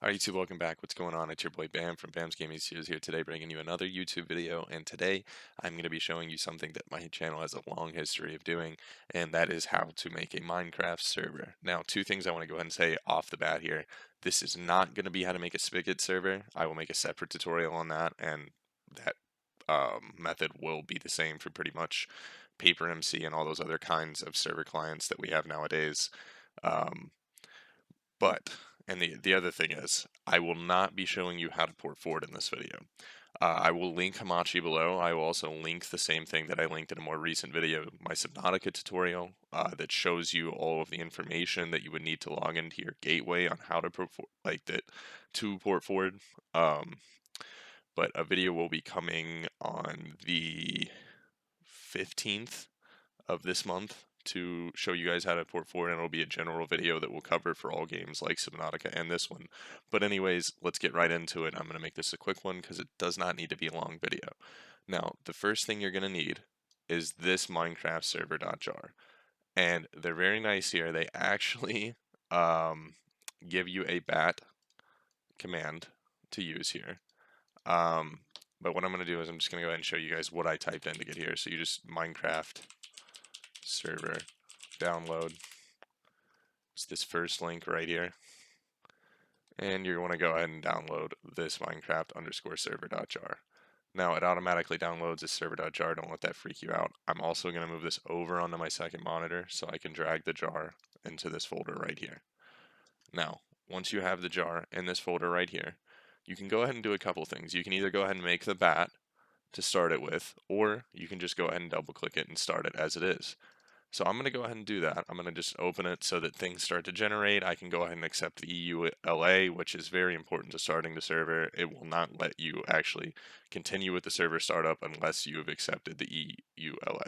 Hi YouTube, welcome back. What's going on? It's your boy Bam from Bam's Gaming Studios here today, bringing you another YouTube video. And today I'm going to be showing you something that my channel has a long history of doing, and that is how to make a Minecraft server. Now, two things I want to go ahead and say off the bat here. This is not going to be how to make a Spigot server. I will make a separate tutorial on that, and that method will be the same for pretty much PaperMC and all those other kinds of server clients that we have nowadays. Um, but, and the other thing is, I will not be showing you how to port forward in this video. I will link Hamachi below. I will also link the same thing that I linked in a more recent video, my Subnautica tutorial, that shows you all of the information that you would need to log into your gateway on how to port forward. But a video will be coming on the 15th of this month to show you guys how to port forward, and it'll be a general video that will cover for all games like Subnautica and this one. But anyways, let's get right into it. I'm going to make this a quick one because it does not need to be a long video. Now, the first thing you're going to need is this Minecraft server.jar. And they're very nice here. They actually give you a bat command to use here. But what I'm going to do is I'm just going to go ahead and show you guys what I typed in to get here. So you just Minecraft server download. It's this first link right here. And you're going to go ahead and download this Minecraft_server.jar. Now it automatically downloads this server.jar. Don't let that freak you out. I'm also going to move this over onto my second monitor so I can drag the jar into this folder right here. Now, once you have the jar in this folder right here, you can go ahead and do a couple things. You can either go ahead and make the bat to start it with, or you can just go ahead and double click it and start it as it is. So I'm going to go ahead and do that. I'm going to just open it so that things start to generate. I can go ahead and accept the EULA, which is very important to starting the server. It will not let you actually continue with the server startup unless you have accepted the EULA.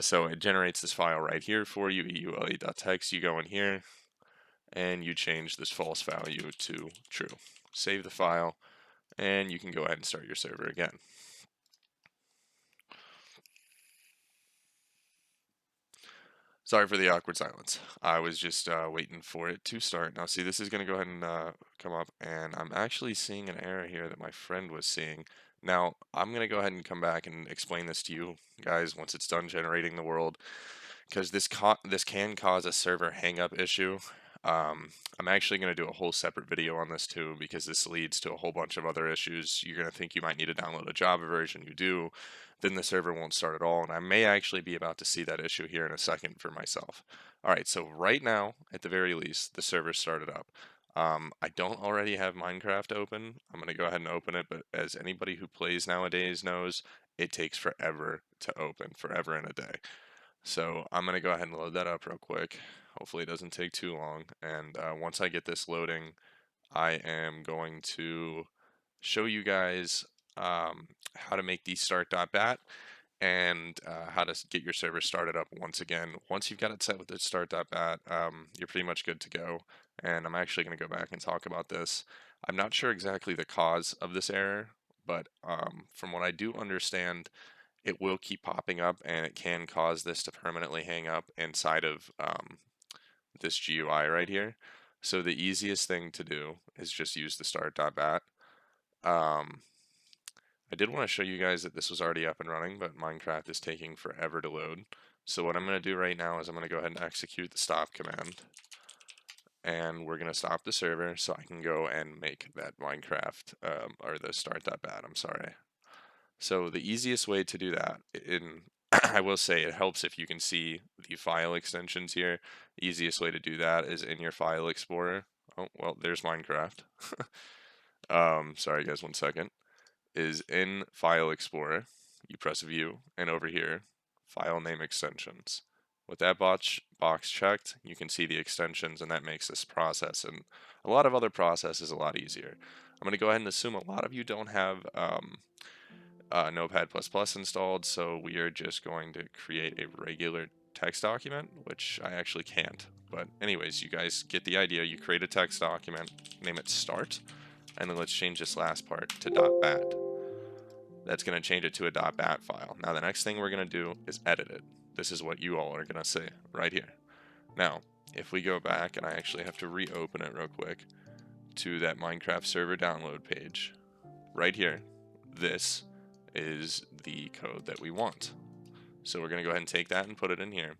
So it generates this file right here for you, EULA.txt. You go in here and you change this false value to true. Save the file, and you can go ahead and start your server again. Sorry for the awkward silence. I was just waiting for it to start. Now, see, this is going to go ahead and come up, and I'm actually seeing an error here that my friend was seeing. Now, I'm going to go ahead and come back and explain this to you guys once it's done generating the world, because this can cause a server hang-up issue. I'm actually going to do a whole separate video on this too, because this leads to a whole bunch of other issues. You're going to think you might need to download a Java version. You do, then the server won't start at all. And I may actually be about to see that issue here in a second for myself. All right, so right now, at the very least, the server started up. I don't already have Minecraft open. I'm going to go ahead and open it, but as anybody who plays nowadays knows, it takes forever to open, forever and a day. So I'm going to go ahead and load that up real quick. Hopefully it doesn't take too long. And once I get this loading, I am going to show you guys how to make the Start.bat and how to get your server started up once again. Once you've got it set with the Start.bat, you're pretty much good to go. And I'm actually going to go back and talk about this. I'm not sure exactly the cause of this error, but from what I do understand, it will keep popping up, and it can cause this to permanently hang up inside of this GUI right here. So the easiest thing to do is just use the Start.bat. I did want to show you guys that this was already up and running, but Minecraft is taking forever to load. So what I'm going to do right now is I'm going to go ahead and execute the stop command. And we're going to stop the server so I can go and make that Minecraft, or the Start.bat, I'm sorry. So the easiest way to do that, I will say it helps if you can see the file extensions here. The easiest way to do that is in your file explorer. Oh, well, there's Minecraft. Sorry guys, 1 second. Is in file explorer, you press view, and over here, file name extensions. With that box checked, you can see the extensions, and that makes this process and a lot of other processes a lot easier. I'm going to go ahead and assume a lot of you don't have Notepad++ installed, so we are just going to create a regular text document, which I actually can't. But anyways, you guys get the idea. You create a text document, name it start, and then let's change this last part to .bat. That's going to change it to a .bat file. Now the next thing we're going to do is edit it. This is what you all are going to see right here. Now, if we go back, and I actually have to reopen it real quick to that Minecraft server download page, right here, this is the code that we want. So we're going to go ahead and take that and put it in here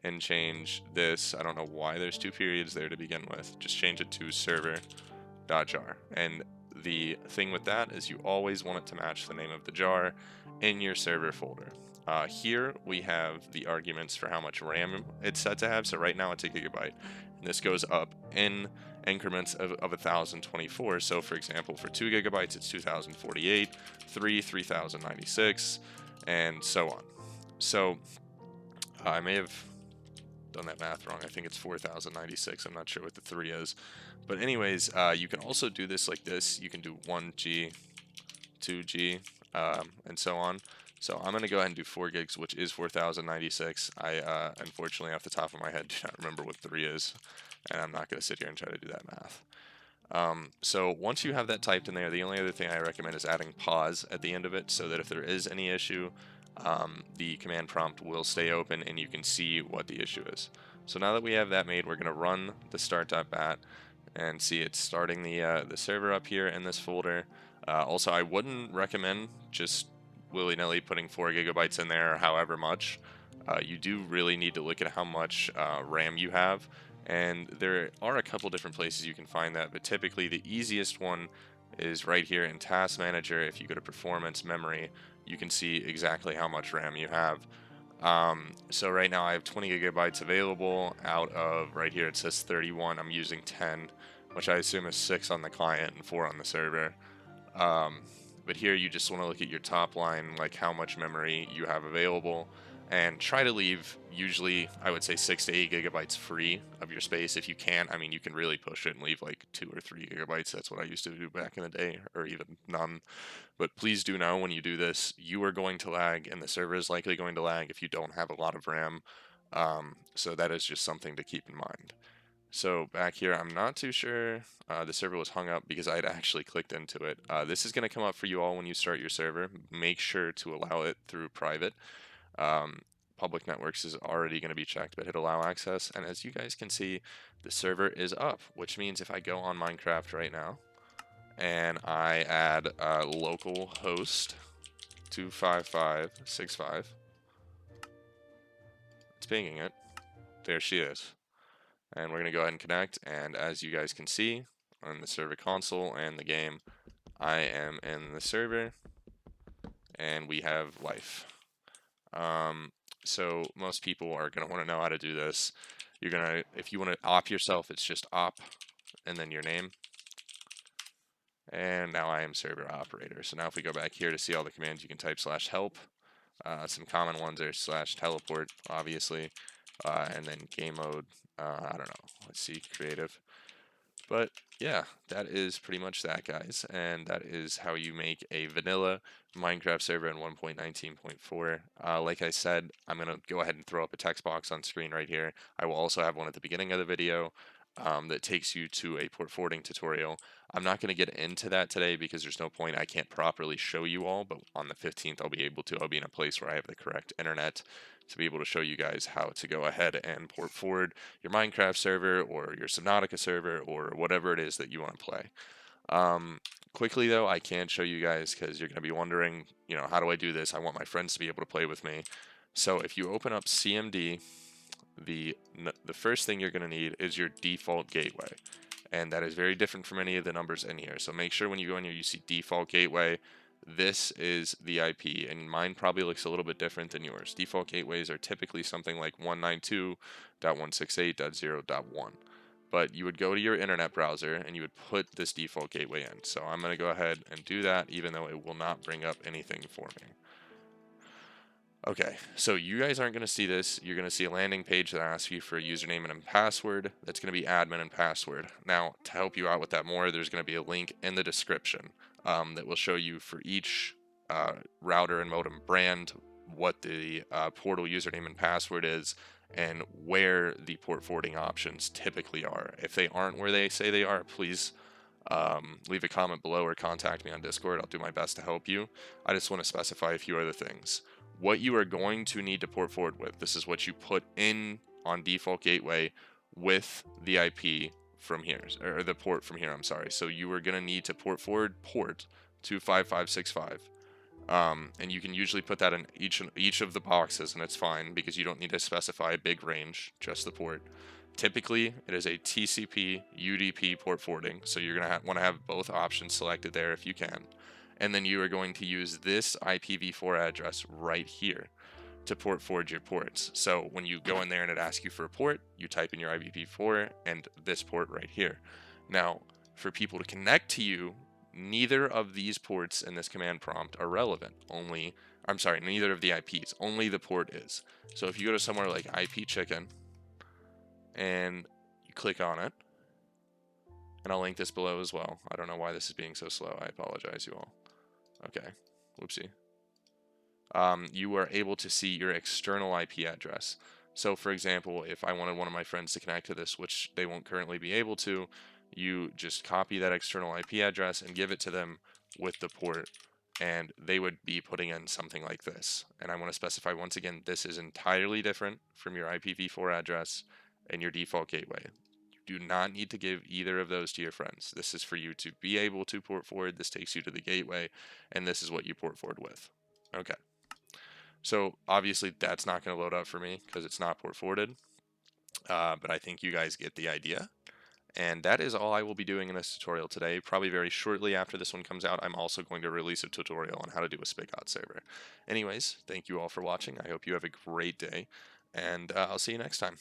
and change this. I don't know why there's 2 periods there to begin with. Just change it to server.jar. And the thing with that is you always want it to match the name of the jar in your server folder. Here we have the arguments for how much RAM it's set to have. So right now it's 1 gigabyte. And this goes up in increments of 1024. So for example, for 2 gigabytes, it's 2048, 3, 3096, and so on. So I may have done that math wrong. I think it's 4096. I'm not sure what the 3 is. But anyways, you can also do this like this. You can do 1G, 2G, and so on. So I'm going to go ahead and do 4 gigs, which is 4096. I, unfortunately, off the top of my head, do not remember what 3 is. And I'm not going to sit here and try to do that math. So once you have that typed in there, the only other thing I recommend is adding pause at the end of it, so that if there is any issue, the command prompt will stay open and you can see what the issue is. So now that we have that made, we're going to run the start.bat and see it's starting the server up here in this folder. Also, I wouldn't recommend just willy-nilly putting 4 gigabytes in there or however much. You do really need to look at how much RAM you have, and there are a couple different places you can find that, but typically the easiest one is right here in Task Manager. If you go to Performance Memory, you can see exactly how much RAM you have. So right now I have 20 gigabytes available out of, right here it says 31. I'm using 10, which I assume is 6 on the client and 4 on the server. But here you just want to look at your top line, like how much memory you have available, and try to leave, usually I would say 6 to 8 gigabytes free of your space. If you can't, I mean, you can really push it and leave like 2 or 3 gigabytes. That's what I used to do back in the day, or even none. But please do know when you do this, you are going to lag, and the server is likely going to lag if you don't have a lot of RAM. So that is just something to keep in mind. So back here, I'm not too sure. The server was hung up because I had actually clicked into it. This is going to come up for you all when you start your server. Make sure to allow it through private. Public networks is already going to be checked, but hit allow access. And as you guys can see, the server is up, which means if I go on Minecraft right now and I add local host 25565, it's pinging it. There she is. And we're going to go ahead and connect, and as you guys can see on the server console and the game, I am in the server and we have life. So most people are going to want to know how to do this. You're going to, if you want to op yourself, it's just op and then your name. And now I am server operator. So now if we go back here to see all the commands, you can type /help. Some common ones are /teleport, obviously, and then game mode. I don't know. Let's see, creative. But yeah, that is pretty much that, guys. And that is how you make a vanilla Minecraft server in 1.19.4. Like I said, I'm going to go ahead and throw up a text box on screen right here. I will also have one at the beginning of the video that takes you to a port forwarding tutorial. I'm not going to get into that today because there's no point. I can't properly show you all, but on the 15th I'll be able to. I'll be in a place where I have the correct internet to be able to show you guys how to go ahead and port forward your Minecraft server or your Subnautica server or whatever it is that you want to play. Quickly though, I can show you guys because you're going to be wondering, you know, how do I do this? I want my friends to be able to play with me. So if you open up CMD, the first thing you're going to need is your default gateway, and that is very different from any of the numbers in here. So make sure when you go in here you see default gateway. This is the IP, and mine probably looks a little bit different than yours. Default gateways are typically something like 192.168.0.1, but you would go to your internet browser and you would put this default gateway in. So I'm going to go ahead and do that, even though it will not bring up anything for me. Okay, so you guys aren't going to see this. You're going to see a landing page that asks you for a username and a password. That's going to be admin and password. Now, to help you out with that more, there's going to be a link in the description that will show you for each router and modem brand what the portal username and password is and where the port forwarding options typically are. If they aren't where they say they are, please leave a comment below or contact me on Discord. I'll do my best to help you. I just want to specify a few other things. What you are going to need to port forward with, this is what you put in on default gateway with the IP from here, or the port from here, I'm sorry. So you are going to need to port forward port 25565. And you can usually put that in each of the boxes, and it's fine because you don't need to specify a big range, just the port. Typically, it is a TCP UDP port forwarding, so you're going to want to have both options selected there if you can. And then you are going to use this IPv4 address right here to port forward your ports. So when you go in there and it asks you for a port, you type in your IPv4 and this port right here. Now, for people to connect to you, neither of these ports in this command prompt are relevant. Neither of the IPs, only the port is. So if you go to somewhere like IP chicken and you click on it, and I'll link this below as well. I don't know why this is being so slow. I apologize, you all. Okay, whoopsie. You are able to see your external IP address. So for example, if I wanted one of my friends to connect to this, which they won't currently be able to, you just copy that external IP address and give it to them with the port, and they would be putting in something like this. And I want to specify once again, this is entirely different from your IPv4 address and your default gateway. You do not need to give either of those to your friends. This is for you to be able to port forward. This takes you to the gateway, and this is what you port forward with. Okay. So obviously that's not going to load up for me because it's not port forwarded, but I think you guys get the idea. And that is all I will be doing in this tutorial today. Probably very shortly after this one comes out, I'm also going to release a tutorial on how to do a spigot server. Anyways, thank you all for watching. I hope you have a great day, and I'll see you next time.